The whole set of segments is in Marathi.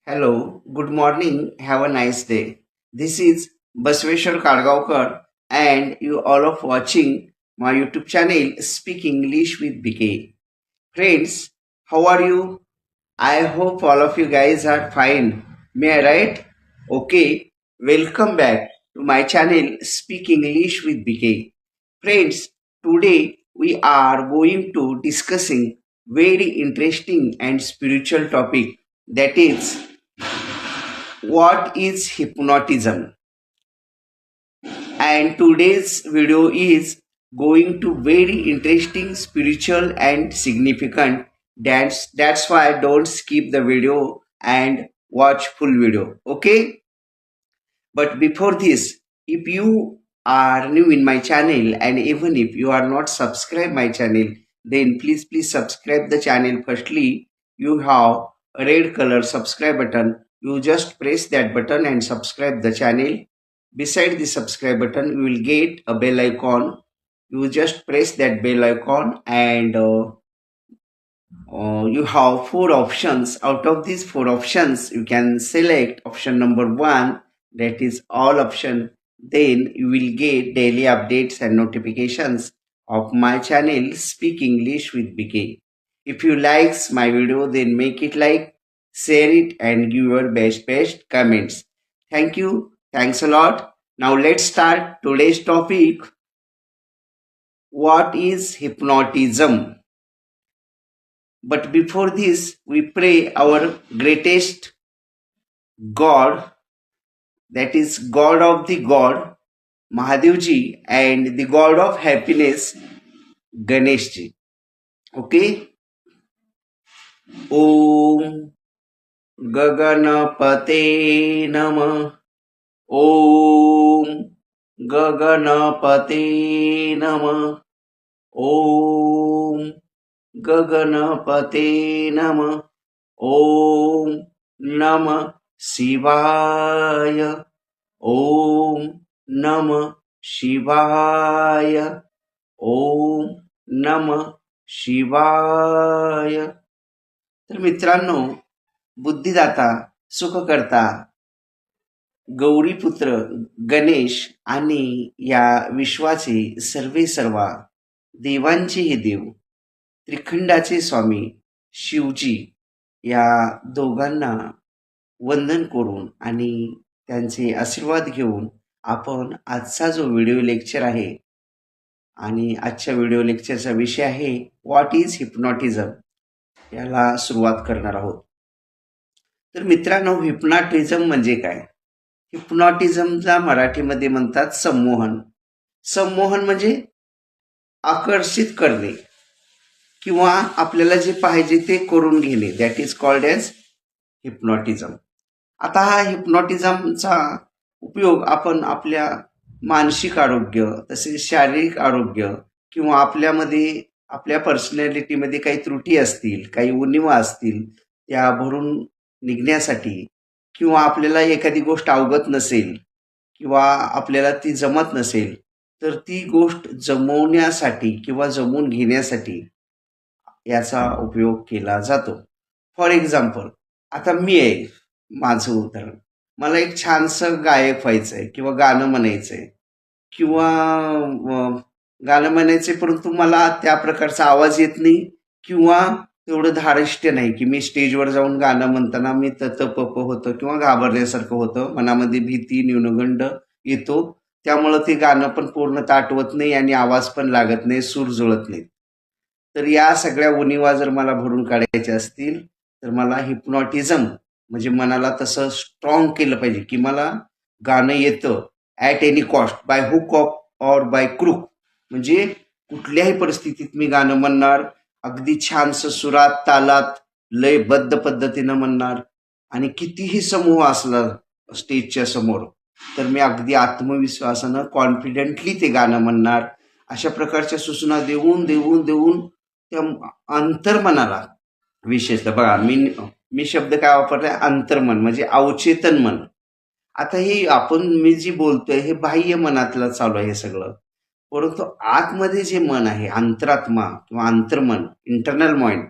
Hello, good morning, have a nice day. This is Basveshwar Kadgaonkar and you all of watching my YouTube channel Speak English with BK. Friends, how are you? I hope all of you guys are fine. May I write? Okay, welcome back to my channel Speak English with BK. Friends, today we are going to discussing very interesting and spiritual topic, that is what is hypnotism. And today's video is going to very interesting, spiritual and significant. That's why don't skip the video and watch full video. Okay, but before this, if you are new in my channel and even if you are not subscribed my channel, then please subscribe the channel. Firstly, you have a red color subscribe button. You just press that button and subscribe the channel. Beside the subscribe button, you will get a bell icon. You just press that bell icon and you have four options. Out of these four options, you can select option number one, that is all option. Then you will get daily updates and notifications of my channel Speak English with BK. If you likes my video, then make it like, share it and give your best comments. Thank you. Thanks a lot. Now let's start today's topic. What is hypnotism? But before this, we pray our greatest God, that is God of the God, Mahadevji, and the God of happiness, Ganeshji. Okay? Om Gaganapate Namah. Om Gaganapate Namah. Om Gaganapate Namah. Om Namah Shivaya. Om Namah Shivaya. Om Namah शिवाय. तर मित्रांनो, बुद्धिदाता, सुखकर्ता, गौरीपुत्र गणेश आणि या विश्वाचे सर्वे सर्वा देवांचे हे देव, त्रिखंडाचे स्वामी शिवजी, या दोघांना वंदन करून आणि त्यांचे आशीर्वाद घेऊन आपण आजचा जो व्हिडिओ लेक्चर आहे आणि आजच्या व्हिडिओ लेक्चरचा विषय आहे व्हॉट इज हिप्नॉटिझम, याला सुरुवात करणार आहोत. तर मित्रांनो, हिप्नॉटिझम म्हणजे काय? हिप्नॉटिझमला मराठीमध्ये म्हणतात संमोहन. संमोहन म्हणजे आकर्षित करणे किंवा आपल्याला जे पाहिजे ते करून घेणे, that is called as hypnotism. आता हा हिप्नॉटिझमचा उपयोग आपण आपल्या मानसिक आरोग्य, तसेच शारीरिक आरोग्य, किंवा आपल्या पर्सनॅलिटीमध्ये काही त्रुटी असतील, काही उणिवा असतील, त्या भरून निघण्यासाठी, किंवा आपल्याला एखादी गोष्ट अवगत नसेल किंवा आपल्याला ती जमत नसेल, तर ती गोष्ट जमवण्यासाठी किंवा जमवून घेण्यासाठी याचा उपयोग केला जातो. फॉर एक्झाम्पल, आता मी आहे, माझं उदाहरण, मला एक छानसं गायक व्हायचं आहे किंवा गाणं म्हणायचं आहे किंवा गाणं म्हणायचं आहे, परंतु मला त्या प्रकारचा आवाज येत नाही किंवा तेवढं धारिष्ट्य नाही की मी स्टेजवर जाऊन गाणं म्हणताना मी ततपप होतं किंवा घाबरल्यासारखं होतं, मनामध्ये भीती, न्यूनगंड येतो, त्यामुळं ते गाणं पण पूर्णतः आठवत नाही आणि आवाज पण लागत नाही, सूर जुळत नाही. तर या सगळ्या उणिवा जर मला भरून काढायच्या असतील तर मला हिप्नॉटिझम म्हणजे मनाला तसं स्ट्रॉंग केलं पाहिजे की मला गाणं येतं at any cost, by hook of or by crook, म्हणजे कुठल्याही परिस्थितीत मी गाणं म्हणणार, अगदी छानसं सुरात, तालात, लयबद्ध पद्धतीनं म्हणणार, आणि कितीही समूह असला स्टेजच्या समोर तर मी अगदी आत्मविश्वासानं कॉन्फिडेंटली ते गाणं म्हणणार. अशा प्रकारच्या सूचना देऊन देऊन देऊन त्या अंतर्मनाला, विशेषतः बघा मी शब्द काय वापरलाय, अंतर्मन म्हणजे अवचेतन मन. आता हे मी जी बोलतोय हे बाह्य मनातलं चालू आहे हे सगळं, परंतु आतमध्ये जे मन आहे, अंतरात्मा किंवा अंतर्मन, इंटरनल माइंड,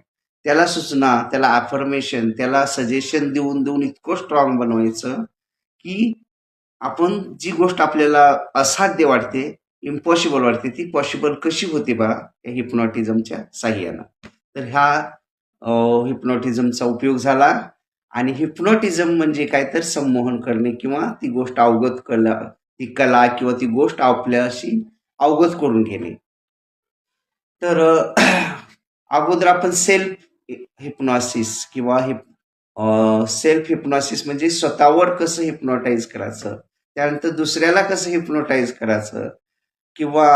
त्याला सूचना, त्याला अफर्मेशन, त्याला सजेशन देऊन देऊन इतकं स्ट्रॉंग बनवायचं की आपण जी गोष्ट आपल्याला असाध्य वाटते, इम्पॉसिबल वाटते, ती पॉसिबल कशी होते बा या हिप्नॉटिझमच्या साह्यानं. तर ह्या हिप्नॉटिझमचा उपयोग झाला. आणि हिप्नॉटिझम म्हणजे काय तर संमोहन करणे किंवा ती गोष्ट अवगत कला, ती कला किंवा ती गोष्ट आपल्याशी अवगत करून घेणे. तर अगोदर आपण सेल्फ हिप्नॉसिस किंवा सेल्फ हिप्नॉसिस म्हणजे स्वतःवर कसं हिप्नोटाईज करायचं, त्यानंतर दुसऱ्याला कसं हिप्नोटाईज करायचं, किंवा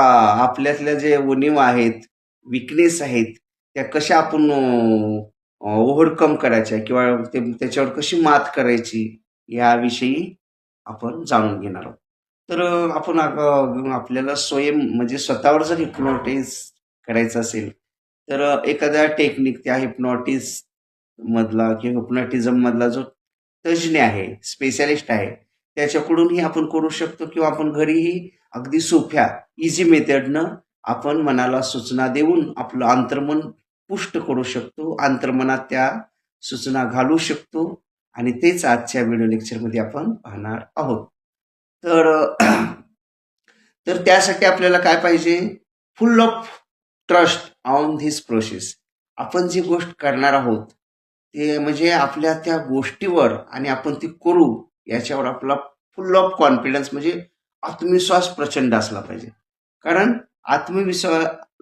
आपल्यातल्या जे उणीव आहेत, विकनेस आहेत, त्या कशा आपण ओव्हरकम करायच्या किंवा त्याच्यावर कशी मात करायची, याविषयी आपण जाणून घेणार आहोत. तर आपण आपल्याला स्वयं म्हणजे स्वतःवर जर हिप्नोटाईज करायचं असेल तर एखाद्या टेक्निक त्या हिप्नॉटिस मधला किंवा हिप्नॉटिझम मधला जो तज्ज्ञ आहे, स्पेशालिस्ट आहे, त्याच्याकडूनही आपण करू शकतो किंवा आपण घरीही अगदी सोप्या इझी मेथडनं आपण मनाला सूचना देऊन आपलं अंतर्मन पुष्ट करू शकतो, अंतर्मनात त्या सूचना घालू शकतो. आणि तेच आजच्या व्हिडिओ लेक्चरमध्ये आपण पाहणार आहोत. तर तर त्यासाठी आपल्याला काय पाहिजे, फुल of trust on this process. आपण जी गोष्ट करणार आहोत ते म्हणजे आपल्या त्या गोष्टीवर आणि आपण ती करू याच्यावर आपला फुल ऑफ कॉन्फिडन्स म्हणजे आत्मविश्वास प्रचंड असला पाहिजे. कारण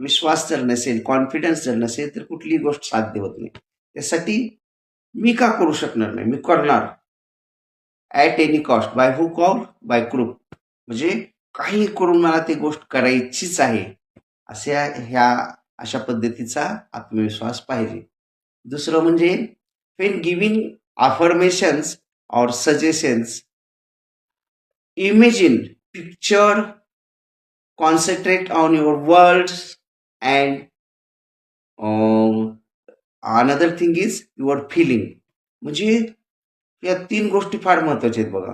विश्वास जर नसेल, कॉन्फिडन्स जर नसेल तर कुठलीही गोष्ट साध्य होत नाही. त्यासाठी मी का करू शकणार नाही, मी करणार at any cost, by hook or by crook. म्हणजे काही करून मला ती गोष्ट करायचीच आहे, अशा पद्धतीचा आत्मविश्वास पाहिजे. दुसरं म्हणजे when giving affirmations or suggestions, imagine, picture, concentrate on your words, and another thing is your feeling. म्हणजे या 3 गोष्टी फार महत्वाच्या आहेत बघा.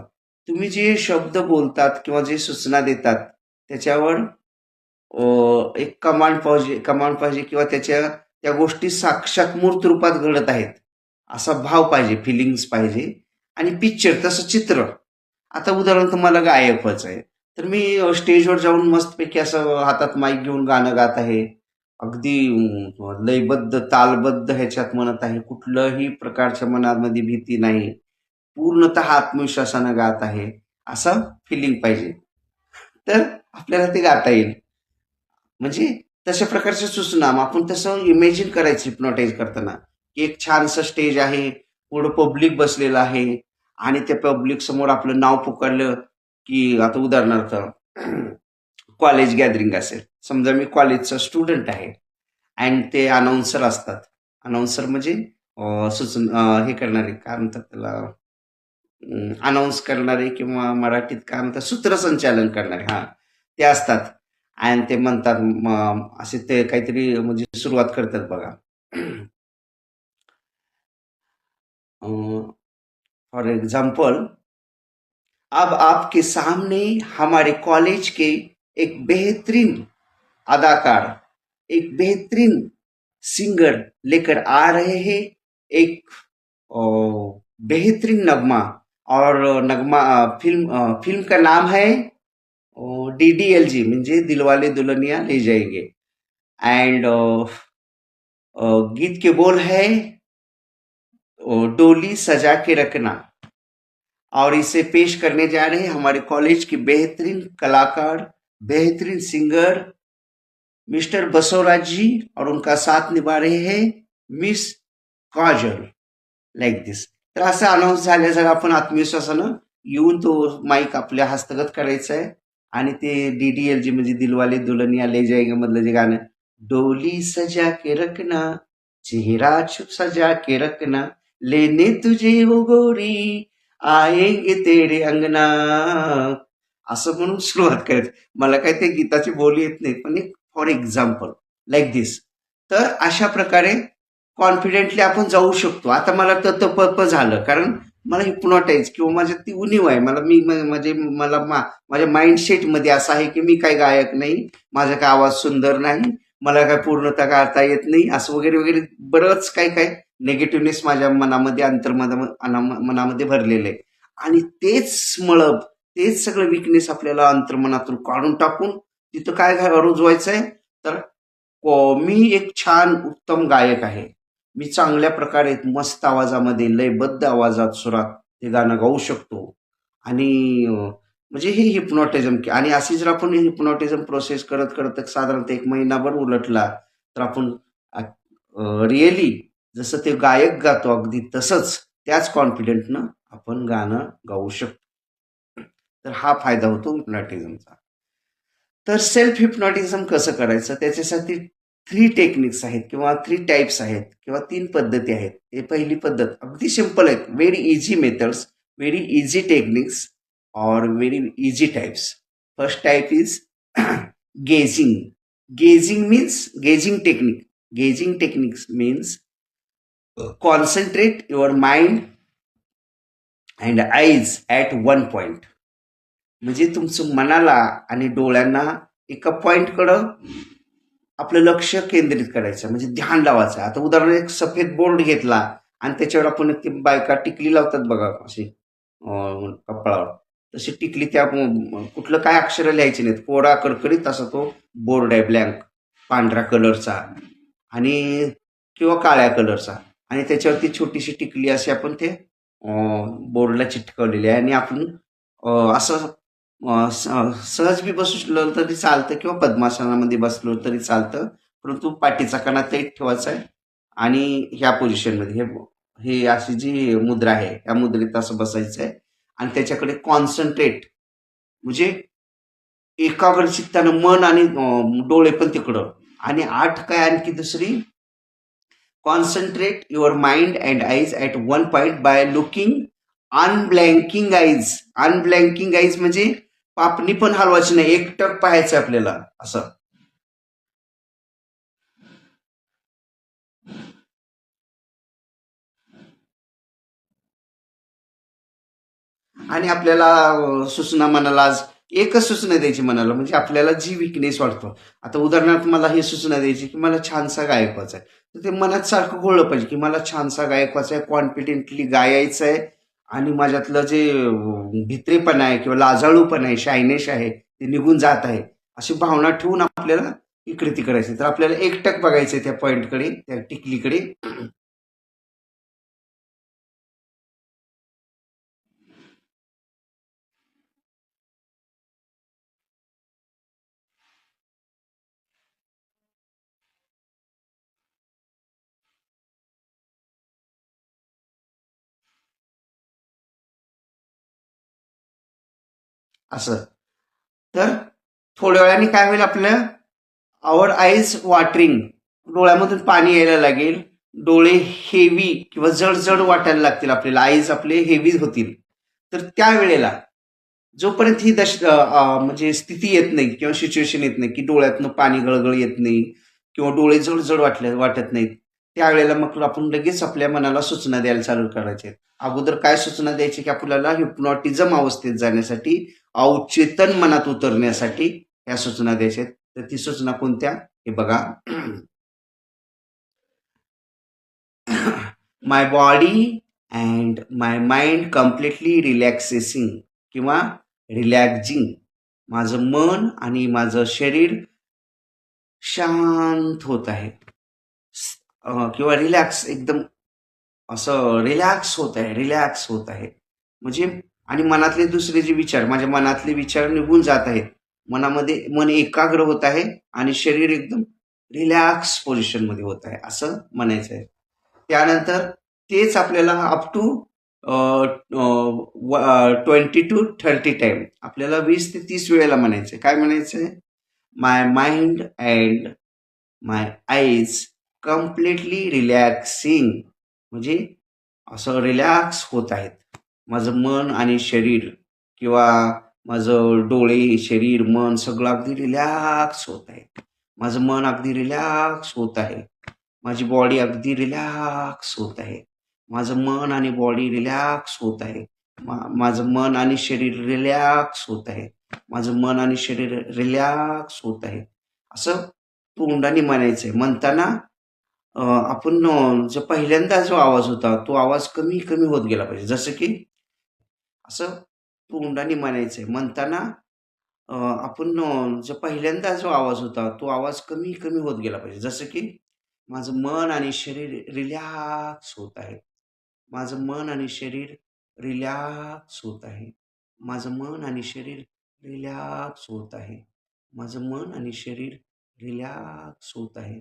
तुम्ही जे शब्द बोलतात किंवा जे सूचना देतात त्याच्यावर एक कमांड पाहिजे किंवा त्या गोष्टी साक्षात मूर्त रूपात घडत आहेत असा भाव पाहिजे, फिलिंग्स पाहिजे. आणि पिक्चर, तसं चित्र. आता उदाहरण तुम्हाला गायक व्हायचं आहे तर मी स्टेजवर जाऊन मस्तपैकी असं हातात माईक घेऊन गाणं गात आहे, अगदी लयबद्ध तालबद्ध ह्याच्यात म्हणत आहे, कुठल्याही प्रकारच्या मनामध्ये भीती नाही, पूर्णतः आत्मविश्वासानं गात आहे, असं फिलिंग पाहिजे. तर आपल्याला ते गाता येईल. म्हणजे तशा प्रकारच्या सूचना आपण तसं इमेजिन करायचं हिप्नोटाईज करताना, की एक छानसं स्टेज आहे, पुढं पब्लिक बसलेलं आहे आणि त्या पब्लिक समोर आपलं नाव पुकारलं की, आता उदाहरणार्थ कॉलेज गॅदरिंग असेल, समजा मी कॉलेजचा स्टुडंट आहे आणि ते अनाऊन्सर असतात. अनाऊन्सर म्हणजे हे करणारे, काय म्हणतात त्याला, अनाऊन्स करणारे किंवा मराठीत काय म्हणतात, सूत्रसंचालन करणारे, हा, ते असतात. आणि ते म्हणतात असे ते काहीतरी म्हणजे सुरुवात करतात बघा. फॉर एग्जाम्पल, अब आपके सामने हमारे कॉलेज के एक बेहतरीन अदाकार, एक बेहतरीन सिंगर लेकर आ रहे हैं, एक बेहतरीन नगमा. और नगमा फिल्म का नाम है DDLG, म्हणजे दिलवाले दुल्हनिया ले जाएंगे. एंड गीत के बोल है डोली सजा के रखना. और इसे पेश करने जा रहे हैं हमारे कॉलेज के बेहतरीन कलाकार, बेहतरीन सिंगर मिस्टर बसवराज जी, और उनका साथ निभा रहे हैं मिस काजल. लाईक दिस. तर असं अनाऊन्स झाल्यासारखं आपण आत्मविश्वासानं येऊन तो माईक आपल्या हस्तगत करायचा आहे आणि ते DDLG म्हणजे दिलवाले दुल्हनिया ले जाएंगे मधलं जे गाणं, डोली सजा के रखना, चेहरा छुप सजा के रखना, लेने तुझे वो गोरी आएंगे तेरे अंगना, असं म्हणून सुरुवात करायची. मला काय ते गीताची बोली येत नाही, पण एक फॉर एक्झाम्पल लाईक दिस. तर अशा प्रकारे कॉन्फिडेंटली आपण जाऊ शकतो. आता मला तप झालं, कारण मला हिप्नोटाईज किंवा माझ्या ती उणीव आहे, मला माझ्या माइंडसेटमध्ये असं आहे की मी काही गायक नाही, माझा काय आवाज सुंदर नाही, मला काय पूर्णतः गाता येत नाही असं वगैरे वगैरे बरंच काय काय नेगेटिव्हनेस माझ्या मनामध्ये मनामध्ये भरलेलं आहे. आणि तेच मळब, तेच सगळं विकनेस आपल्याला अंतर्मनातून काढून टाकून तिथं काय रुजवायचंय तर मी एक छान उत्तम गायक आहे. मी चांगल्या प्रकारे मस्त आवाजामध्ये लयबद्ध आवाजात सुरात ते गाणं गाऊ शकतो. आणि म्हणजे हे हिप्नॉटिझम आणि अशी जर आपण हिप्नॉटिझम प्रोसेस करत करत साधारणतः 1 महिनाभर उलटला तर आपण रिअली जसं ते गायक गातो अगदी तसंच त्याच कॉन्फिडंटनं आपण गाणं गाऊ शकतो. तर हा फायदा होतो हिप्नॉटिझमचा. तर सेल्फ हिप्नॉटिझम कसं करायचं त्याच्यासाठी 3 टेक्निक्स आहेत किंवा 3 टाइप्स आहेत किंवा 3 पद्धती आहेत. हे पहिली पद्धत अगदी सिंपल आहेत. Very easy methods, very easy techniques और very easy types. First type is gauging. Gauging technique. Gauging techniques means concentrate your mind and eyes at one point. म्हणजे तुमचं मनाला आणि डोळ्यांना एका पॉइंटकडं आपलं लक्ष केंद्रित करायचं म्हणजे ध्यान लावायचं. आता उदाहरण एक सफेद बोर्ड घेतला आणि त्याच्यावर आपण ते बायका टिकली लावतात बघा अशी कपाळावर, तशी टिकली त्या कुठलं काय अक्षर लिहायची नाहीत, कोरा कडकडीत असा तो बोर्ड आहे ब्लँक पांढऱ्या कलरचा आणि किंवा काळ्या कलरचा आणि त्याच्यावरती छोटीशी टिकली अशी आपण ते बोर्डला चिटकवलेली आहे आणि आपण असं सहज बी बसलो तरी चालतं किंवा पद्मासनामध्ये बसलो तरी चालतं, परंतु पाठीचा कणा तैत ठेवायचा आहे आणि ह्या पोझिशनमध्ये हे अशी जी मुद्रा आहे या मुद्रेत असं बसायचं आहे आणि त्याच्याकडे कॉन्सन्ट्रेट म्हणजे एकाग्र चित्तानं मन आणि डोळे पण तिकडं आणि 8 काय आणखी दुसरी concentrate your mind and eyes at one point by looking unblinking eyes. Unblinking eyes म्हणजे पापणी पण हलवायची नाही, एकटक पाहायचं आपल्याला असं. आणि आपल्याला सूचना मनाला आज एकच सूचना द्यायची मनाला म्हणजे आपल्याला जी विकनेस वाटतो. आता उदाहरणार्थ मला ही सूचना द्यायची की मला छानसा गायक व्हायचा आहे, तर ते मनात सारखं घोळलं पाहिजे की मला छानसा गायक व्हायचा आहे, कॉन्फिडेंटली गायचं आहे आणि माझ्यातलं जे भित्रेपणा आहे किंवा लाजाळूपणा आहे, शायनेश आहे ते निघून जात आहे अशी भावना ठेवून आपल्याला ही कृती करायची. तर आपल्याला एकटक बघायचंय त्या पॉइंटकडे, त्या टिकलीकडे. असं. तर थोड्या वेळाने काय होईल आपलं आवर आईज वॉटरिंग, डोळ्यामधून पाणी यायला लागेल, डोळे हेवी किंवा जड जड वाटायला लागतील आपल्याला, आईज आपले हेवी होतील. तर त्यावेळेला जोपर्यंत ही म्हणजे स्थिती येत नाही किंवा सिच्युएशन येत नाही की डोळ्यातनं पाणी गळगळ येत नाही किंवा डोळे जड जड वाटत नाहीत, त्यावेळेला मग आपण लगेच आपल्या मनाला सूचना द्यायला चालू करायचे. अगोदर काय सूचना द्यायची की आपल्याला हिप्नॉटिझम अवस्थेत जाण्यासाठी, अवचेतन मनात उतरण्यासाठी या सूचना द्यायच्या. तर ती सूचना कोणत्या हे बघा. My body and my mind completely relaxing किंवा रिलॅक्झिंग. माझं मन आणि माझं शरीर शांत होत आहे किंवा रिलॅक्स एकदम असं रिलॅक्स होत आहे म्हणजे. आणि मनातले दुसरे जे विचार, माझ्या मनातले विचार निघून जात आहेत, मनामध्ये मन एकाग्र होत आहे आणि शरीर एकदम रिलॅक्स पोझिशनमध्ये होत आहे असं म्हणायचं आहे. त्यानंतर तेच आपल्याला अप टू 20 to 30 टाइम आपल्याला 20 ते 30 वेळेला म्हणायचं. काय म्हणायचं? My mind and my eyes completely relaxing म्हणजे असं रिलॅक्स होत आहेत. माझं मन आणि शरीर किंवा माझं डोळे, शरीर, मन सगळं अगदी रिलॅक्स होत आहे. माझं मन अगदी रिलॅक्स होत आहे. माझी बॉडी अगदी रिलॅक्स होत आहे. माझं मन आणि बॉडी रिलॅक्स होत आहे. माझं मन आणि शरीर रिलॅक्स होत आहे. माझं मन आणि शरीर रिलॅक्स होत आहे. असं तोंडाने म्हणायचंय. म्हणताना आपण जो पहिल्यांदा जो आवाज होता, तो आवाज कमी कमी होत गेला पाहिजे. जसं की असं तोंडाने म्हणायचंय. म्हणताना आपण जो पहिल्यांदा जो आवाज होता, तो आवाज कमी कमी होत गेला पाहिजे. जसं की माझं मन आणि शरीर रिलॅक्स होत आहे. माझं मन आणि शरीर रिलॅक्स होत आहे. माझं मन आणि शरीर रिलॅक्स होत आहे. माझं मन आणि शरीर रिलॅक्स होत आहे.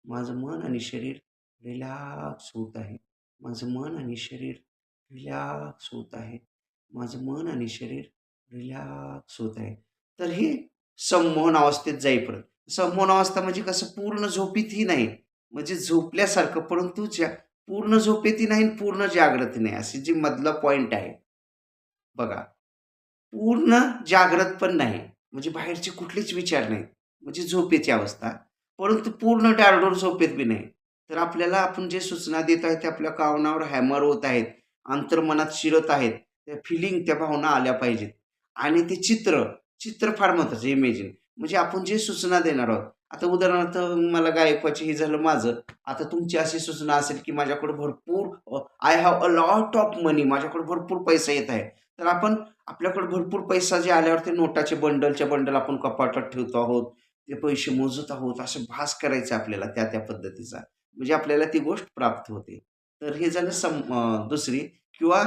माझं मन आणि शरीर रिलॅक्स होत आहे. माझं मन आणि शरीर रिलॅक्स होत आहे. माझं मन आणि शरीर रिलॅक्स होत आहे. तर हे संमोहन अवस्थेत जाईपर्यंत. संमोहन अवस्था म्हणजे कसं पूर्ण झोपीतही नाही. म्हणजे झोपल्यासारखं परंतु पूर्ण झोपेतही नाही आणि पूर्ण जागृती नाही. अशी जी मधला पॉइंट आहे बघा. पूर्ण जागृत पण नाही. म्हणजे बाहेरचे कुठलेच विचार नाहीत. म्हणजे झोपेची अवस्था. परंतु पूर्ण डारडोर झोपेत बी नाही. तर आपल्याला आपण जे सूचना देत आहेत, ते आपल्या कानावर हॅमर होत आहेत. अंतर्मनात शिरत आहेत. त्या फिलिंग, त्या भावना आल्या पाहिजेत. आणि ते चित्र फार महत्त्वाचं इमेजिन. म्हणजे आपण जे सूचना देणार आहोत. आता उदाहरणार्थ मला गायकवाची हे झालं माझं. आता तुमची अशी सूचना असेल, की माझ्याकडे भरपूर I have a lot of money माझ्याकडे भरपूर पैसा येत आहे. तर आपण आपल्याकडे भरपूर पैसा जे आल्यावर ते नोटाचे बंडलच्या बंडल आपण कपाटात ठेवतो आहोत. ते पैसे मोजत आहोत. असं भास करायचा आपल्याला त्या त्या पद्धतीचा. म्हणजे आपल्याला ती गोष्ट प्राप्त होते. तर हे झालं दुसरी किंवा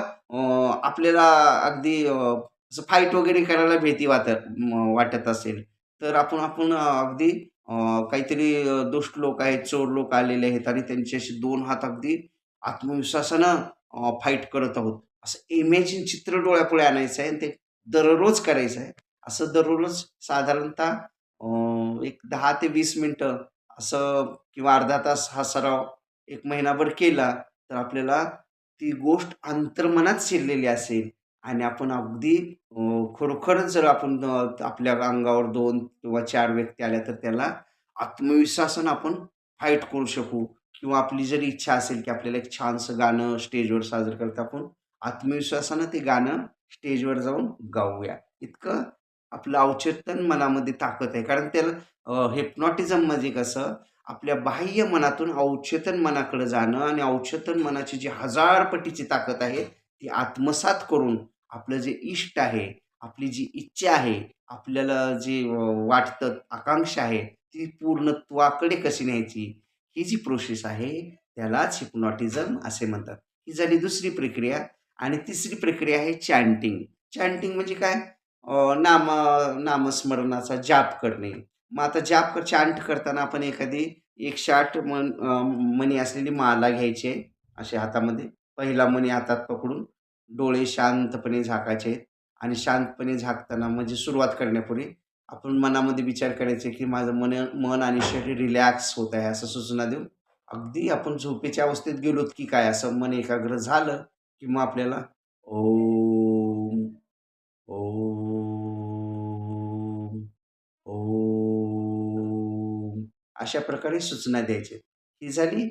आपल्याला अगदी असं फाईट वगैरे करायला भीती वाटत असेल, तर आपण आपण अगदी अ, काहीतरी दुष्ट लोक आहेत, चोर लोक आलेले आहेत आणि त्यांच्याशी 2 हात अगदी आत्मविश्वासानं फाईट करत आहोत. असं इमेजिन चित्र डोळ्यापुढे आणायचं आहे आणि ते दररोज करायचं आहे. असं दररोज साधारणतः एक 10 ते 20 मिनिटं असं किंवा अर्धा तास हा सराव 1 महिनाभर केला, तर आपल्याला ती गोष्ट अंतर्मनात शिरलेली असेल आणि आपण अगदी खरोखरच जर आपण आपल्या अंगावर 2 किंवा 4 व्यक्ती आल्या, तर त्याला आत्मविश्वासानं आपण फाईट करू शकू किंवा आपली जर इच्छा असेल, की आपल्याला एक छानसं गाणं स्टेजवर सादर करता आपण आत्मविश्वासानं ते गाणं स्टेजवर जाऊन गाऊया. इतकं आपलं अवचेतन मनामध्ये ताकद आहे. कारण त्याला हिप्नॉटिझम म्हणजे कसं आपल्या बाह्य मनातून अवचेतन मनाकडे जाणं आणि अवचेतन मनाची जी 1000 पटीची ताकद आहे, ती आत्मसात करून आपलं जे इष्ट आहे, आपली जी इच्छा आहे, आपल्याला जे वाटतं, आकांक्षा आहे, ती पूर्णत्वाकडे कशी न्यायची, ही जी प्रोसेस आहे, त्यालाच हिप्नॉटिझम असे म्हणतात. ही झाली दुसरी प्रक्रिया आणि तिसरी प्रक्रिया आहे चॅन्टिंग. चॅन्टिंग म्हणजे काय? नामस्मरणाचा जाप करणे. मग आता चॅन्ट करताना आपण एखादी 108 मणी असलेली माला घ्यायची आहे, अशा हातामध्ये. पहिला मणी हातात पकडून डोळे शांतपणे झाकायचे आणि शांतपणे झाकताना म्हणजे सुरुवात करण्यापूर्वी आपण मनामध्ये विचार करायचे, की माझं मन आणि शरीर रिलॅक्स होत आहे, असं सूचना देऊन अगदी आपण झोपेच्या अवस्थेत गेलोत की काय असं मन एकाग्र झालं, की मग आपल्याला ओम, ओम, ओम अशा प्रकारे सूचना द्यायच्या. ही झाली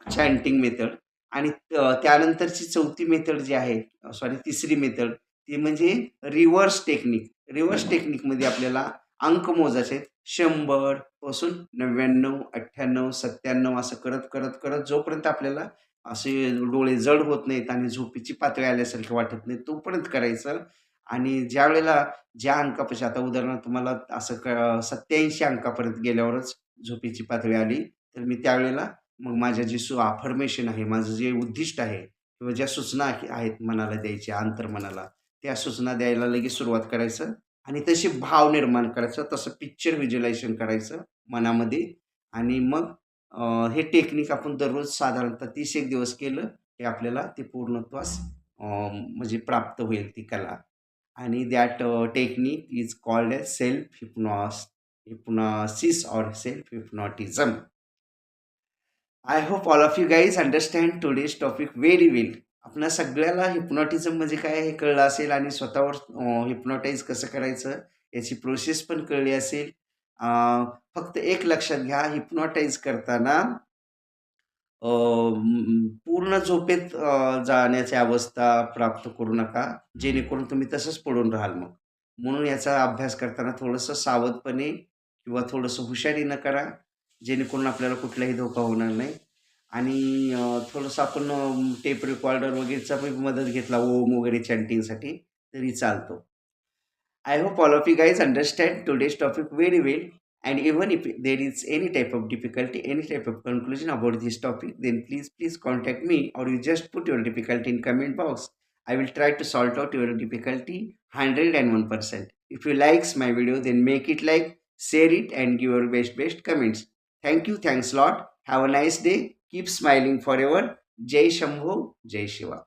चॅन्टिंग मेथड आणि त्यानंतरची चौथी मेथड जी आहे, सॉरी तिसरी मेथड ती म्हणजे रिव्हर्स टेक्निक. रिव्हर्स टेक्निकमध्ये आपल्याला अंक मोजायचे आहेत. 100 पासून 99, 98, 97 असं करत, करत, करत जोपर्यंत आपल्याला असे डोळे जड होत नाहीत आणि झोपेची पातळी आल्यासारखं वाटत नाही, तोपर्यंत करायचं आणि ज्यावेळेला ज्या अंकापाशी आता उदाहरणार्थ मला असं 87 अंकापर्यंत गेल्यावरच झोपेची पातळी आली, तर मी त्यावेळेला मग माझ्या जी अफर्मेशन आहे, माझं जे उद्दिष्ट आहे किंवा ज्या सूचना आहेत मनाला द्यायच्या, अंतर्मनाला, त्या सूचना द्यायला लगेच सुरुवात करायचं आणि तसे भाव निर्माण करायचं. तसं पिक्चर व्हिज्युअलायझेशन करायचं मनामध्ये आणि मग हे टेक्निक आपण दररोज साधारणतः 30 दिवस केलं, की आपल्याला ते पूर्णत्वास म्हणजे प्राप्त होईल ती कला आणि that technique is called as self hypnosis और self hypnotism. I hope all of you guys understand today's topic very well. आपल्या सगळ्याला हिप्नॉटिझम म्हणजे काय हे कळलं असेल आणि स्वतःवर हिप्नॉटाईज कसं करायचं याची प्रोसेस पण कळली असेल. फक्त एक लक्षात घ्या, हिप्नॉटाईज करताना पूर्ण झोपेत जाण्याची अवस्था प्राप्त करू नका, जेणेकरून तुम्ही तसंच पडून राहाल मग. म्हणून याचा अभ्यास करताना थोडंसं सावधपणे किंवा थोडंसं हुशारीनं करा जेणेकरून आपल्याला कुठलाही धोका होणार नाही. आणि थोडंसं आपण टेप रेकॉर्डर वगैरेचा पण मदत घेतला ओम वगैरे चॅन्टिंगसाठी तरी चालतो. I hope all of you guys understand today's topic very well. And even if there is any type of difficulty, any type of conclusion about this topic, then please contact me, or you just put your difficulty in comment box. I will try to sort out your difficulty 101%. If you likes my video, then make it like, share it, and give your best comments. Thank you. Thanks a lot. Have a nice day. Keep smiling forever. Jai Shambhu. Jai Shiva.